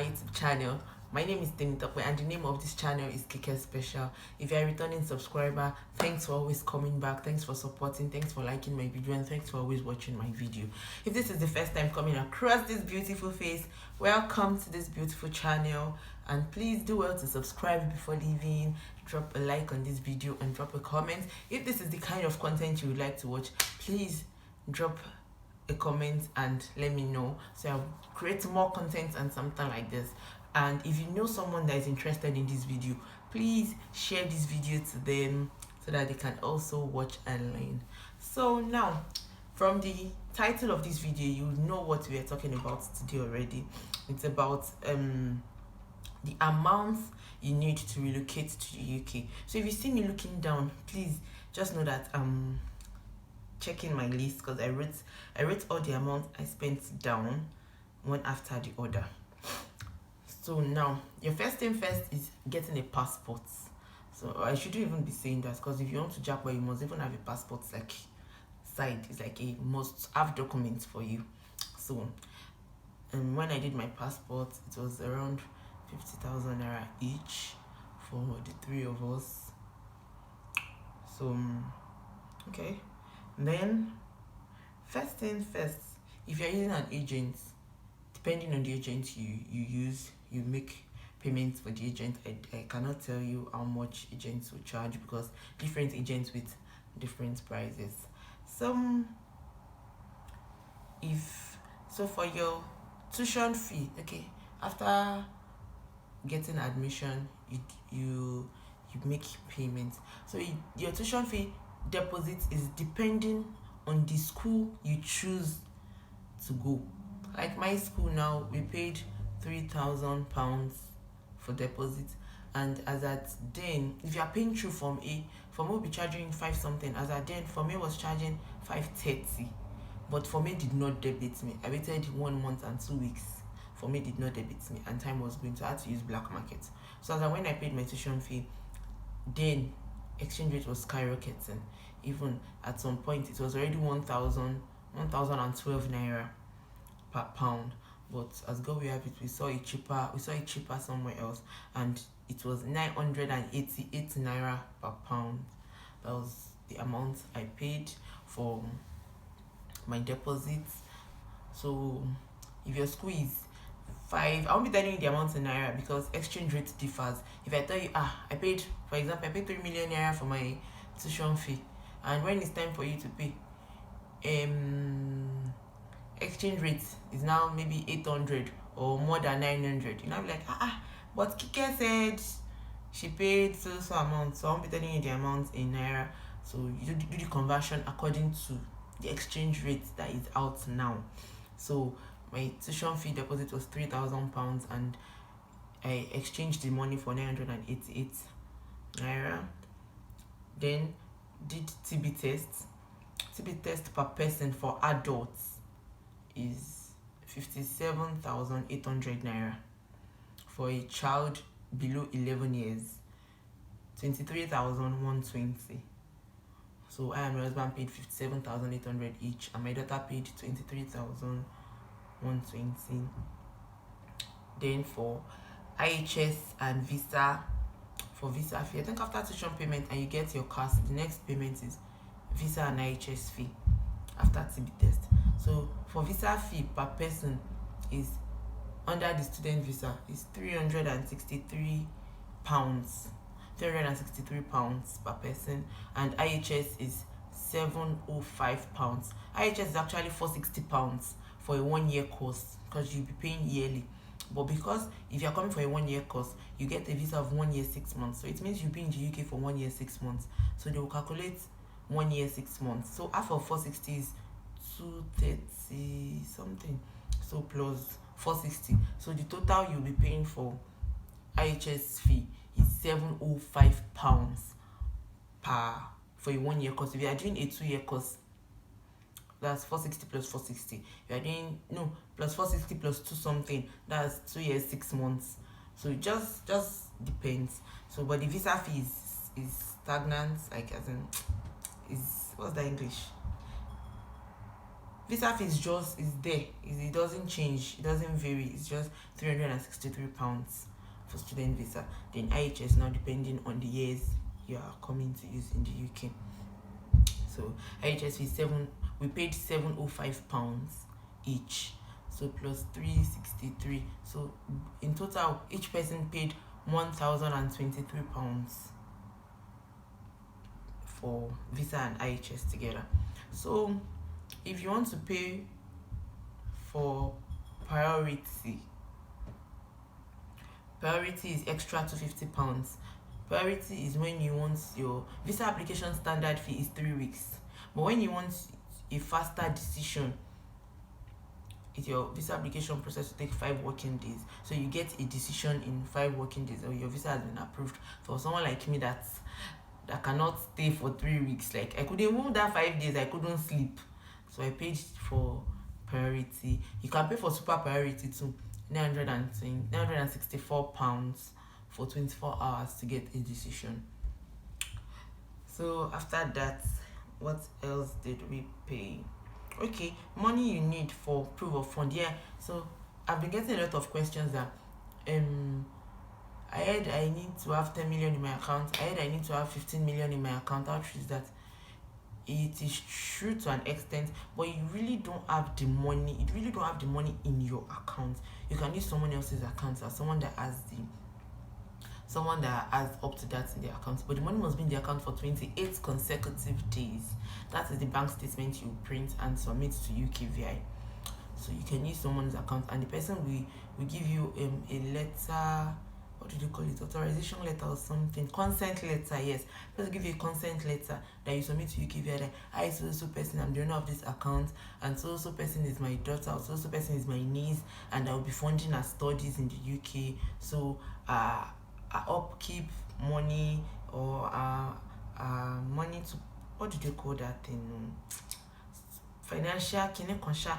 my YouTube channel. My name is Temitope and the name of this channel is CHIT-CHAT Special. If you're a returning subscriber, thanks for always coming back, thanks for supporting, thanks for liking my video, and thanks for always watching my video. If this is the first time coming across this beautiful face, welcome to this beautiful channel, and please do well to subscribe before leaving, drop a like on this video and drop a comment. If this is the kind of content you would like to watch, please drop a comment and let me know, so I'll create more content and something like this. And if you know someone that is interested in this video, please share this video to them so that they can also watch and learn. So now, from the title of this video, you know what we are talking about today already. It's about the amount you need to relocate to the UK. So if you see me looking down, please just know that checking my list, because I wrote all the amount I spent down one after the other. So now, your first thing first is getting a passport. So I shouldn't even be saying that, because if you want to jackpot, you must even have a passport. Like side is like a must have document for you. So when I did my passport, it was around 50,000 naira each for the three of us. So okay. Then, first thing first, if you're using an agent, depending on the agent you use, you make payments for the agent. I cannot tell you how much agents will charge, because different agents with different prices. So for your tuition fee, okay, after getting admission, you make payments. So your tuition fee deposit is depending on the school you choose to go. Like my school now, we paid £3,000 for deposit, and as at then, if you are paying through Form A will be charging 5 something. As at then, Form A was charging 530, but Form A did not debit me. I waited 1 month and 2 weeks. Form A did not debit me, and time was going, so I had to use black market. So as when I paid my tuition fee, then exchange rate was skyrocketing. Even at some point, it was already 1,012 naira per pound. But as God will have it, we saw it cheaper somewhere else, and it was 988 naira per pound. That was the amount I paid for my deposits. So if your school is 5, I won't be telling you the amount in naira, because exchange rate differs. If I tell you, I paid, for example, I paid 3 million naira for my tuition fee, and when it's time for you to pay, exchange rate is now maybe 800 or more than 900. I'm like, but Kike said she paid so amount, so I won't be telling you the amount in naira. So you do the conversion according to the exchange rate that is out now. So my tuition fee deposit was £3,000, and I exchanged the money for 988 naira. Then did TB test. TB test per person for adults is 57,800 naira. For a child below 11 years, 23,120. So I and my husband paid 57,800 each, and my daughter paid 23,120. Then for IHS and visa, for visa fee, I think after tuition payment and you get your CAS, the next payment is visa and IHS fee after TB test. So for visa fee per person is, under the student visa, is £363 per person, and IHS is £705. IHS is actually £460 for a 1 year course, because you'll be paying yearly. But because if you're coming for a 1 year course, you get a visa of 1 year 6 months, so it means you'll be in the UK for 1 year 6 months. So they will calculate 1 year 6 months. So half of 460 is 230 something, so plus 460, so the total you'll be paying for IHS fee is £705 for a 1 year course. If you are doing a 2 year course, that's 460 plus 460. You are doing plus 460 plus 2 something, that's 2 years 6 months. So it just depends. So but the visa fee is stagnant, like as in, is, what's the English? visa fee is there. It doesn't change, it doesn't vary. It's just £363 for student visa. Then IHS, now depending on the years you are coming to use in the UK. So IHS is we paid £705 each, so plus 363. So in total each person paid £1,023 for visa and IHS together. So if you want to pay for priority is extra £250. Priority is when you want your visa application standard fee is 3 weeks, but when you want a faster decision, your visa application process will take 5 working days. So you get a decision in 5 working days, or your visa has been approved. For someone like me that cannot stay for 3 weeks, like I couldn't move that 5 days, I couldn't sleep. So I paid for priority. You can pay for super priority too, £964 for 24 hours to get a decision. So after that, what else did we pay? Okay, money you need for proof of fund. Yeah, so I've been getting a lot of questions that I heard I need to have 10 million in my account. I heard I need to have 15 million in my account. How true is that? It is true to an extent, but you really don't have the money. You really don't have the money in your account. You can use someone else's account, or someone that has up to that in their account, but the money must be in the account for 28 consecutive days. That is the bank statement you print and submit to UKVI. So you can use someone's account, and the person will give you a letter. What do they call it? Authorization letter or something? Consent letter. Yes, they'll give you a consent letter that you submit to UKVI. That I so person, I'm the owner of this account, and so person is my daughter, or so person is my niece, and I will be funding her studies in the UK. So upkeep money, or money to, what do they call that thing? Financial kinekonsha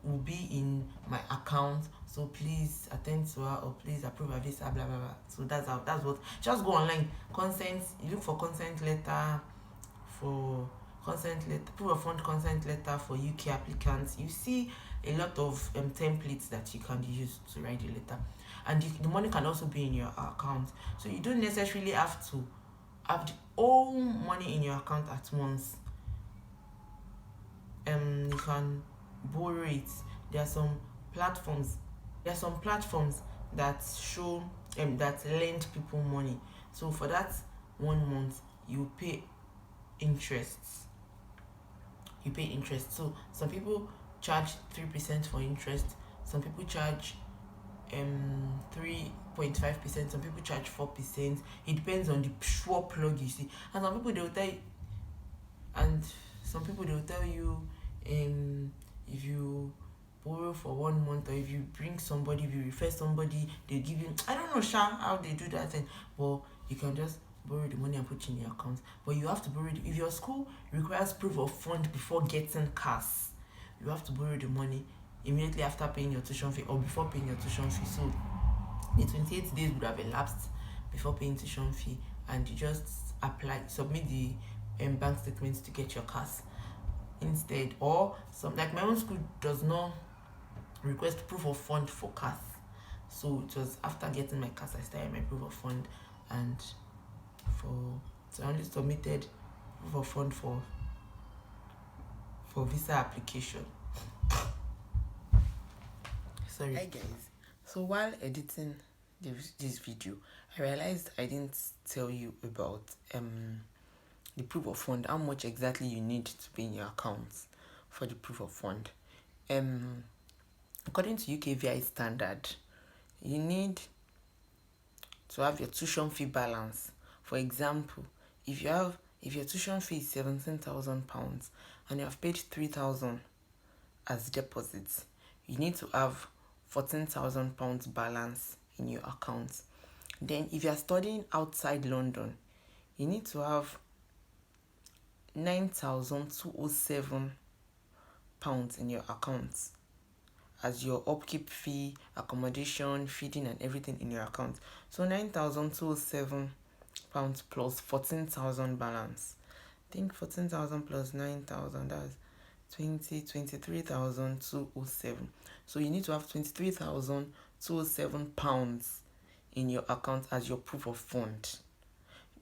will be in my account. So please attend to her, or please approve her visa, blah blah blah. So that's what. Just go online. Consent. You look for consent letter, proof of fund consent letter for UK applicants. You see a lot of templates that you can use to write the letter, and the money can also be in your account. So you don't necessarily have to have the whole money in your account at once. You can borrow it. There are some platforms that show that lend people money. So for that 1 month you pay interest. So some people charge 3% for interest, some people charge 3.5%, some people charge 4%. It depends on the sure plug you see. And some people they'll tell you if you borrow for 1 month, or if you bring somebody, if you refer somebody, they give you, I don't know how they do that thing, but you can just borrow the money and put it in your account. But you have to borrow it if your school requires proof of fund before getting cash. You have to borrow the money immediately after paying your tuition fee, or before paying your tuition fee. So the 28 days would have elapsed before paying tuition fee, and you just submit the bank statements to get your cash instead. Or some, like my own school does not request proof of fund for cash, so it was after getting my cash I started my proof of fund, and so I only submitted proof of fund for visa application. Sorry. Hi guys, so while editing this video, I realized I didn't tell you about the proof of fund, how much exactly you need to be in your account for the proof of fund. According to UKVI standard, you need to have your tuition fee balance. For example, if your tuition fee is £17,000 and you have paid £3,000 as deposits, you need to have £14,000 balance in your account. Then if you are studying outside London, you need to have £9,207 in your account as your upkeep fee, accommodation, feeding and everything in your account. So £9,207 plus 14,000 balance. I think 14,000 plus 9,000, that's 23,207. So you need to have 23,207 pounds in your account as your proof of fund.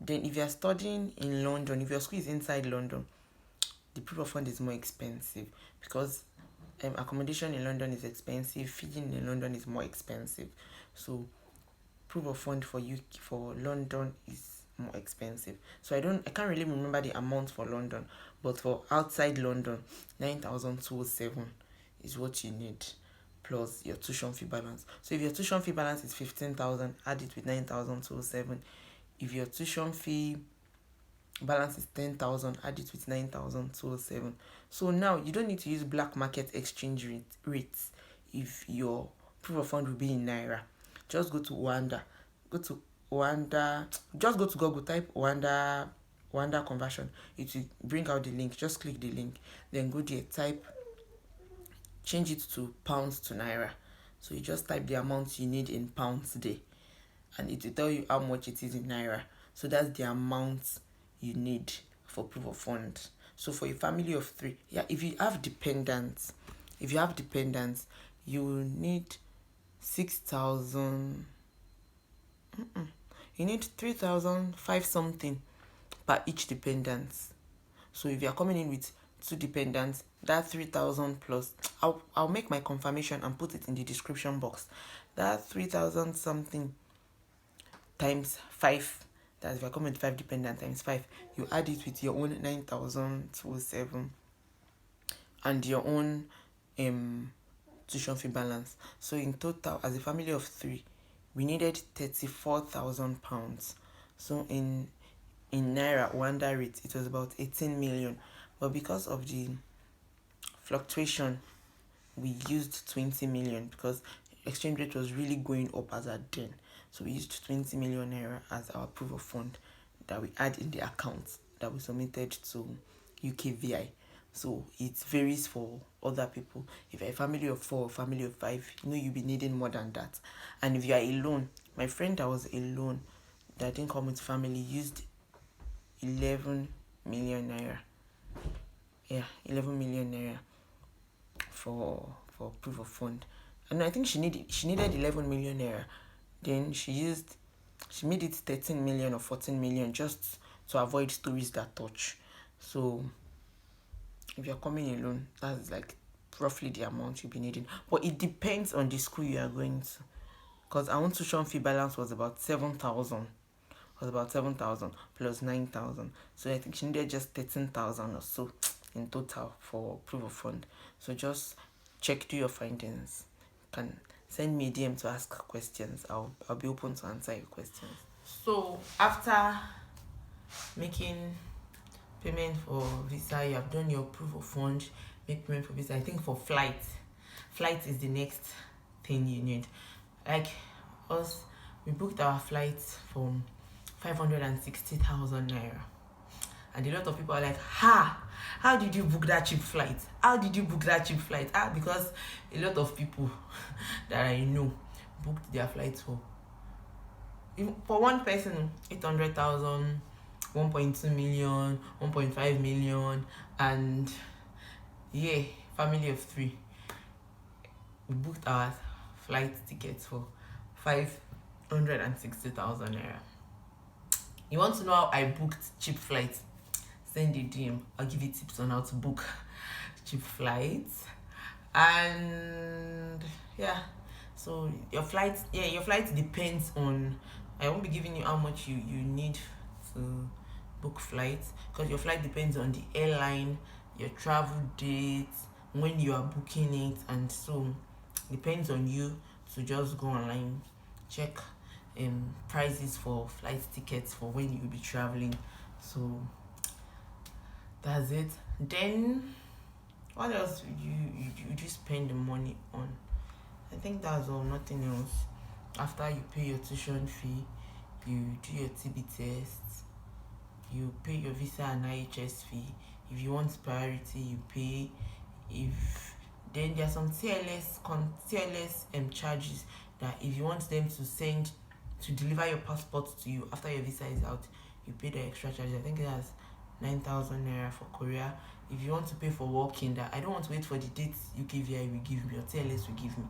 Then if you are studying in London, if your school is inside London, the proof of fund is more expensive because accommodation in London is expensive, feeding in London is more expensive. So proof of fund for London is more expensive. So I can't really remember the amount for London, but for outside London, 9,207 is what you need, plus your tuition fee balance. So if your tuition fee balance is 15,000, add it with 9,207. If your tuition fee balance is 10,000, add it with 9,207. So now you don't need to use black market exchange rates if your proof of fund will be in naira. Just go to just go to Google, type Wanda conversion. It will bring out the link. Just click the link, then go there, change it to pounds to naira. So you just type the amount you need in pounds there, and it will tell you how much it is in naira. So that's the amount you need for proof of fund. So for a family of 3, if you have dependents, you need 6,000. You need 3,005 something per each dependent. So if you are coming in with 2 dependents, that 3,000 plus, I'll make my confirmation and put it in the description box. That 3,000 something times 5, that's if you're coming with 5 dependents times 5, you add it with your own 9,207 and your own tuition fee balance. So in total, as a family of 3, we needed 34,000 pounds. So in naira Wanda rate, it was about 18 million. But because of the fluctuation, we used 20 million because exchange rate was really going up as at then. So we used 20 million naira as our proof of fund that we add in the account that we submitted to UKVI. So it varies for other people. If you're a family of 4 or family of 5, you'll be needing more than that. And if you are alone, my friend that was alone, that didn't come with family, used 11 million naira. 11 million naira for proof of fund. And I think she needed 11 million naira. Then she made it 13 million or 14 million just to avoid stories that touch. So if you're coming alone, that's like roughly the amount you'll be needing. But it depends on the school you are going to. Because our own tuition fee balance was about 7,000. Plus 9,000. So I think she needed just 13,000 or so in total for proof of fund. So just do your findings. You can send me a DM to ask questions. I'll be open to answer your questions. So after making payment for visa, you have done your proof of fund, make payment for visa. I think for flight is the next thing you need. Like us, we booked our flights from 560,000 naira, and a lot of people are like, how did you book that cheap flight? Because a lot of people that I know booked their flights for one person 800,000, 1.2 million, 1.5 million, and family of 3, we booked our flight tickets for 560,000 naira. You want to know how I booked cheap flights? Send a DM. I'll give you tips on how to book cheap flights. And so your flight depends on, I won't be giving you how much you need to book flights, because your flight depends on the airline, your travel dates, when you are booking it, and so depends on you to just go online, check prices for flight tickets for when you'll be traveling. So that's it. Then what else would you spend the money on? I think that's all, nothing else. After you pay your tuition fee, you do your TB tests, you pay your visa and IHS fee. If you want priority, you pay. Then there are some TLS charges that if you want them to deliver your passport to you after your visa is out, you pay the extra charges. I think that's 9,000 naira for Korea. If you want to pay for walking, that I don't want to wait for the dates UKVI will give me or TLS will give me.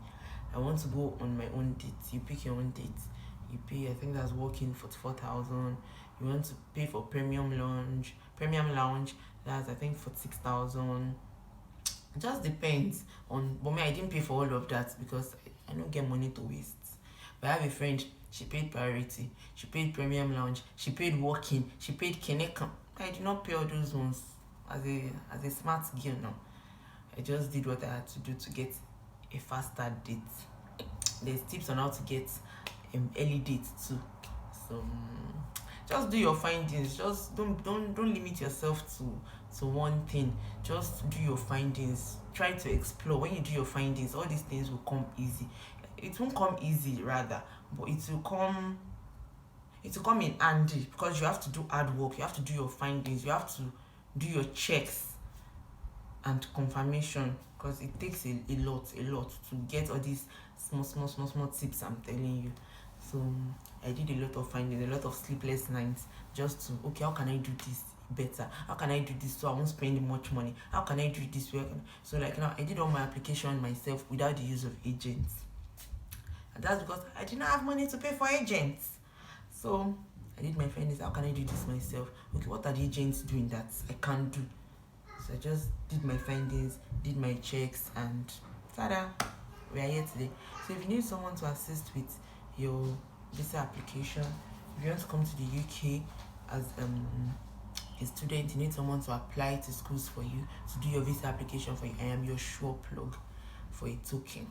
I want to go on my own date. You pick your own date. You pay, I think that's walking for 4,000. You want to pay for premium lounge, that's I think for 6,000. It just depends on, but me, I didn't pay for all of that because I don't get money to waste. But I have a friend, she paid priority, she paid premium lounge, she paid walking, she paid Keneka. I did not pay all those ones as a smart girl now. I just did what I had to do to get a faster date. There's tips on how to get early dates too. So just do your findings. Just don't limit yourself to one thing. Just do your findings. Try to explore. When you do your findings, all these things will come easy. It won't come easy rather, but it will come in handy because you have to do hard work. You have to do your findings. You have to do your checks and confirmation because it takes a lot to get all these small tips I'm telling you. So I did a lot of findings, a lot of sleepless nights just to, okay, how can I do this better? How can I do this so I won't spend much money? How can I do this way? So like now I did all my application myself without the use of agents, and that's because I did not have money to pay for agents. So I did my findings. How can I do this myself? Okay, what are the agents doing that I can't do? So I just did my findings, did my checks, and tada, we are here today. So if you need someone to assist with your visa application, if you want to come to the UK as a student, you need someone to apply to schools for you, to do your visa application for you. I am your sure plug for a token.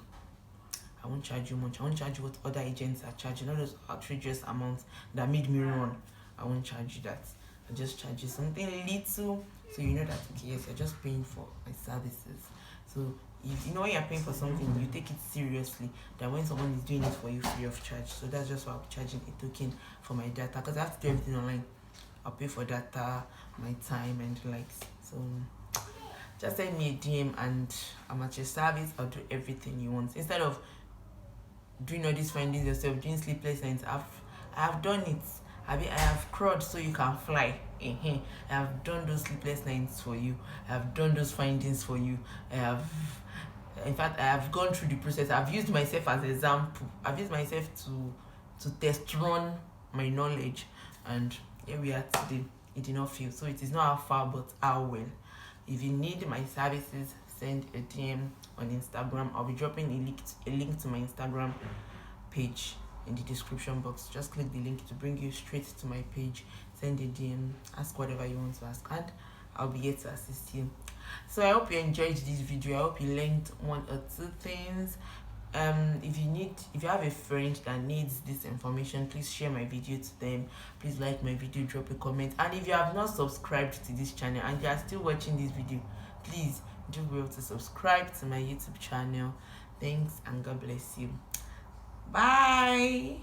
I won't charge you much. I won't charge you what other agents are charging, all those outrageous amounts that made me run. I won't charge you that. I just charge you something little, so you know that, okay, yes, you're just paying for my services. So if you know when you're paying for something, you take it seriously than when someone is doing it for you free of charge. So that's just why I'm charging a token for my data, because I have to do everything online. I'll pay for data, my time, and likes. So just send me a DM and I'm at your service. I'll do everything you want. Instead of doing all these findings yourself, doing sleepless nights, I have done it. I have crawled so you can fly. I have done those sleepless nights for you. I have done those findings for you. In fact, I have gone through the process. I've used myself as an example. I've used myself to test run my knowledge, and here we are today. It did not fail. So it is not how far, but how well. If you need my services, send a DM on Instagram. I'll be dropping a link to my Instagram page in the description box. Just click the link to bring you straight to my page. Send a DM, ask whatever you want to ask, and I'll be here to assist you. So I hope you enjoyed this video. I hope you learned one or two things. If you have a friend that needs this information, please share my video to them. Please like my video, drop a comment, and if you have not subscribed to this channel and you are still watching this video, please do well to subscribe to my YouTube channel. Thanks and God bless you. Bye.